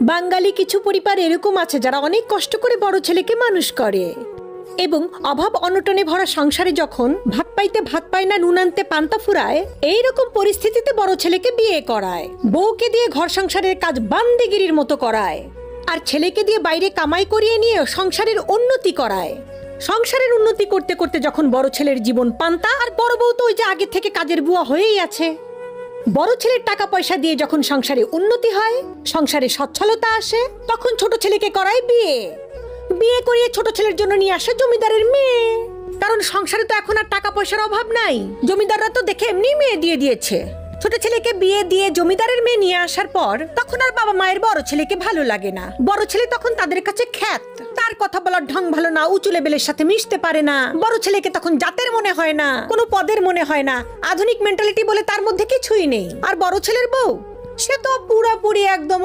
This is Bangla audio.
বাঙালি কিছু পরিবার এরকম আছে যারা অনেক কষ্ট করে বড় ছেলেকে মানুষ করে এবং অভাব অনটনে ভরা সংসারে যখন ভাত পাইতে ভাত পায় না, নুন আনতে পান্তা ফুরায়, এইরকম পরিস্থিতিতে বড় ছেলেকে বিয়ে করায়, বউকে দিয়ে ঘর সংসারের কাজ বান্দিগিরির মতো করায়, আর ছেলেকে দিয়ে বাইরে কামাই করিয়ে নিয়ে সংসারের উন্নতি করায়। সংসারের উন্নতি করতে করতে যখন বড় ছেলের জীবন পান্তা, আর বড় বউ তো ওই যে আগে থেকে কাজের বুয়া হয়েই আছে। বড় ছেলের টাকা পয়সা দিয়ে যখন সংসারে উন্নতি হয়, সংসারে সচ্ছলতা আসে, তখন ছোট ছেলেকে করায় বিয়ে। বিয়ে করিয়ে ছোট ছেলের জন্য নিয়ে আসে জমিদারের মেয়ে। কারণ সংসারে তো এখন আর টাকা পয়সার অভাব নাই, জমিদাররা তো দেখে এমনি মেয়ে দিয়ে দিয়েছে। ছোট ছেলেকে বিয়ে দিয়ে জমিদারের মেয়ে নিয়ে আসার পর তখন আর বাবা মায়ের বড় ছেলেকে ভালো লাগে না। বড় ছেলে তখন তাদের কাছে খ্যাত, তার কথা বলার ঢং ভালো না, উঁচু লেভেলের সাথে মিশতে পারে না। বড় ছেলেকে তখন জাতের মনে হয় না, কোনো পদের মনে হয় না, আধুনিক মেন্টালিটি বলে তার মধ্যে কিছুই নেই। আর বড় ছেলের বউ, সে তো পুরোপুরি একদম